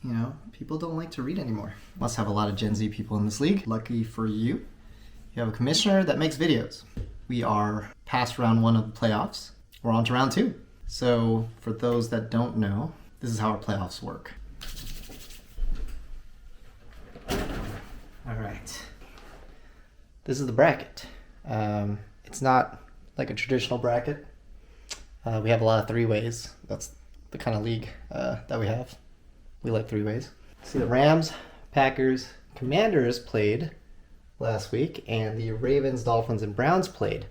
you know, people don't like to read anymore. Must have a lot of Gen Z people in this league. Lucky for you, you have a commissioner that makes videos. We are past round 1 of the playoffs. We're on to round 2. So for those that don't know, this is how our playoffs work. All right. This is the bracket. It's not like a traditional bracket. We have a lot of 3-ways. That's the kind of league that we have. We like 3-ways. See, the Rams, Packers, Commanders played last week, and the Ravens, Dolphins, and Browns played.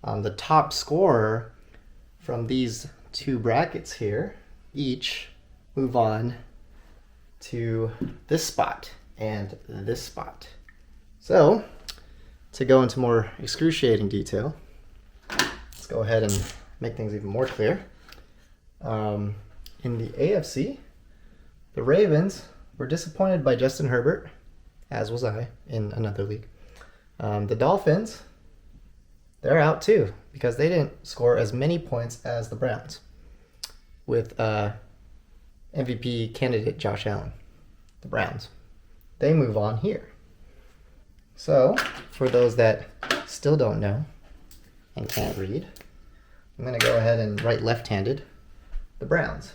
The top scorer from these 2 brackets here each move on to this spot and this spot. So, to go into more excruciating detail, let's go ahead and make things even more clear. In the AFC, the Ravens were disappointed by Justin Herbert, as was I in another league. The Dolphins, they're out too because they didn't score as many points as the Browns with MVP candidate Josh Allen. The Browns, they move on here. So, for those that still don't know and can't read, I'm going to go ahead and write left-handed the Browns.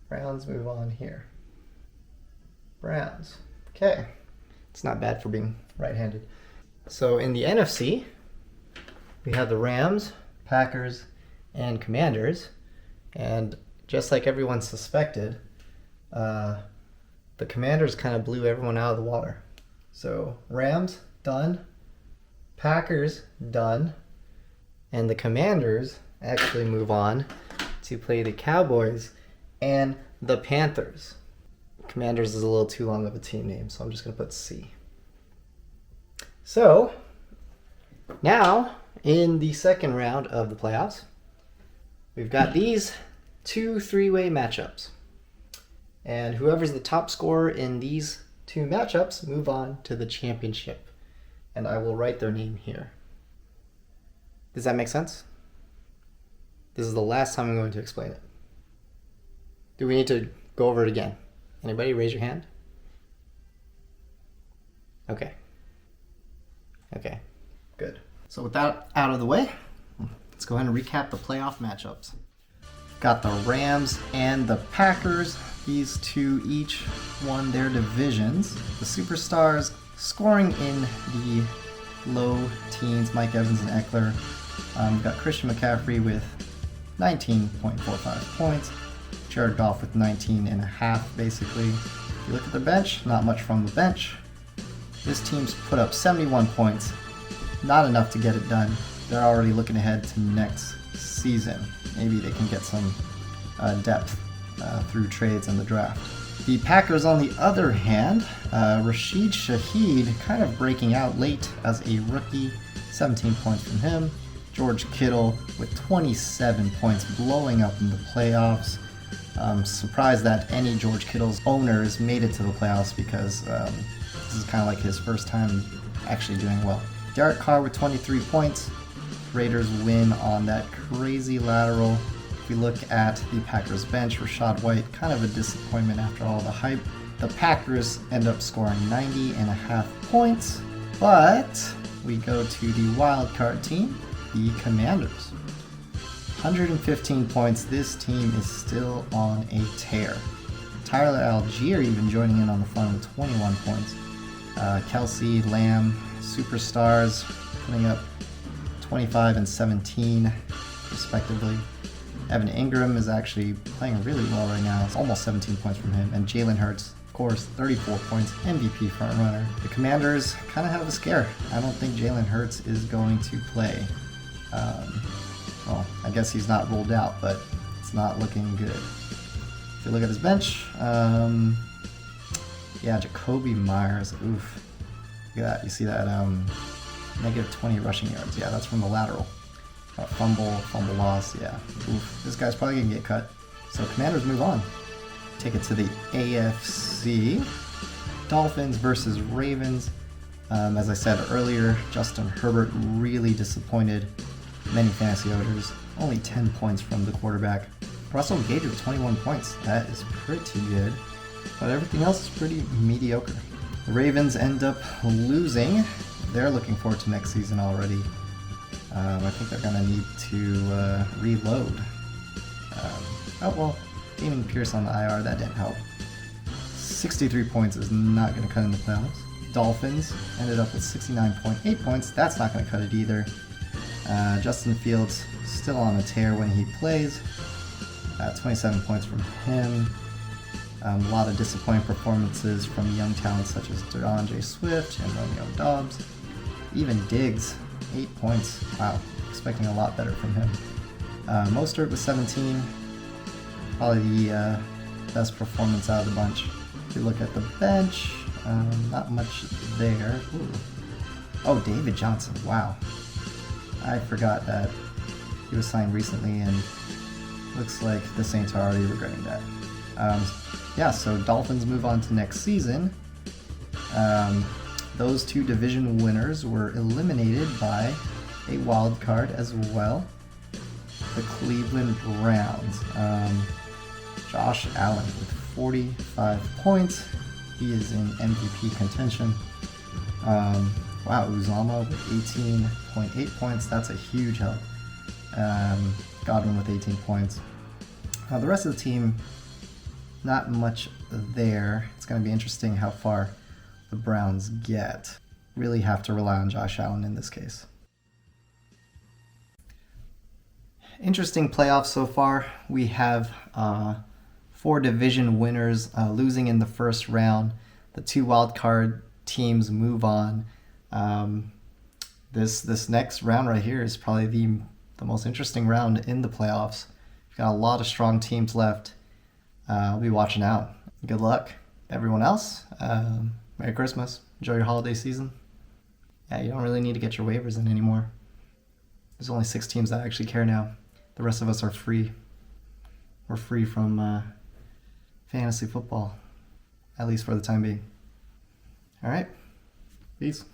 Browns move on here. Browns. Okay. It's not bad for being right-handed. So in the NFC, we have the Rams, Packers, and Commanders. And just like everyone suspected, the Commanders kind of blew everyone out of the water. So Rams, done. Packers, done. And the Commanders actually move on to play the Cowboys and the Panthers. Commanders is a little too long of a team name, so I'm just going to put C. So, now, in the second round of the playoffs, we've got these 2 3-way matchups. And whoever's the top scorer in these 2 matchups move on to the championship. And I will write their name here. Does that make sense? This is the last time I'm going to explain it. Do we need to go over it again? Anybody raise your hand? Okay. Okay, good. So with that out of the way, let's go ahead and recap the playoff matchups. Got the Rams and the Packers. These 2 each won their divisions. The Superstars scoring in the low teens, Mike Evans and Eckler. Got Christian McCaffrey with 19.45 points. Jared Goff with 19.5, basically. If you look at the bench, not much from the bench. This team's put up 71 points. Not enough to get it done. They're already looking ahead to next season. Maybe they can get some depth through trades and the draft. The Packers, on the other hand, Rashid Shaheed kind of breaking out late as a rookie. 17 points from him. George Kittle with 27 points, blowing up in the playoffs. Surprised that any George Kittle's owners made it to the playoffs because this is kind of like his first time actually doing well. Derek Carr with 23 points. Raiders win on that crazy lateral. If we look at the Packers bench, Rachaad White, kind of a disappointment after all the hype. The Packers end up scoring 90.5 points, but we go to the wild card team, the Commanders. 115 points. This team is still on a tear. Tyler Algier even joining in on the fun with 21 points. Kelsey, Lamb, Superstars putting up 25 and 17 respectively. Evan Ingram is actually playing really well right now. It's almost 17 points from him. And Jalen Hurts, of course, 34 points, MVP front runner. The Commanders kind of have a scare. I don't think Jalen Hurts is going to play. Well, I guess he's not ruled out, but it's not looking good. If you look at his bench, yeah, Jacoby Myers, oof. Look at that, you see that negative 20 rushing yards. Yeah, that's from the lateral. Fumble loss, yeah. Oof, this guy's probably gonna get cut. So Commanders move on. Take it to the AFC. Dolphins versus Ravens. As I said earlier, Justin Herbert really disappointed many fantasy owners. Only 10 points from the quarterback. Russell Gage with 21 points. That is pretty good. But everything else is pretty mediocre. The Ravens end up losing. They're looking forward to next season already. I think they're going to need to reload. Oh, well, Damon Pierce on the IR, that didn't help. 63 points is not going to cut in the playoffs. Dolphins ended up with 69.8 points. That's not going to cut it either. Justin Fields still on a tear when he plays. 27 points from him. A lot of disappointing performances from young talents such as DeAndre Swift and Romeo Doubs. Even Diggs, 8 points. Wow, expecting a lot better from him. Mostert with 17. Probably the best performance out of the bunch. If you look at the bench, not much there. Ooh. Oh, David Johnson, wow. I forgot that he was signed recently, and looks like the Saints are already regretting that. Yeah, so Dolphins move on to next season. Those two division winners were eliminated by a wild card as well. The Cleveland Browns. Josh Allen with 45 points. He is in MVP contention. Wow, Uzama with 18.8 points. That's a huge help. Godwin with 18 points. The rest of the team, not much there. It's going to be interesting how far the Browns get. Really have to rely on Josh Allen in this case. Interesting playoffs so far. We have 4 division winners losing in the first round. The 2 wildcard teams move on. This next round right here is probably the most interesting round in the playoffs. We've got a lot of strong teams left. I'll be watching out. Good luck, everyone else. Merry Christmas. Enjoy your holiday season. Yeah, you don't really need to get your waivers in anymore. There's only 6 teams that actually care now. The rest of us are free. We're free from fantasy football, at least for the time being. All right, peace.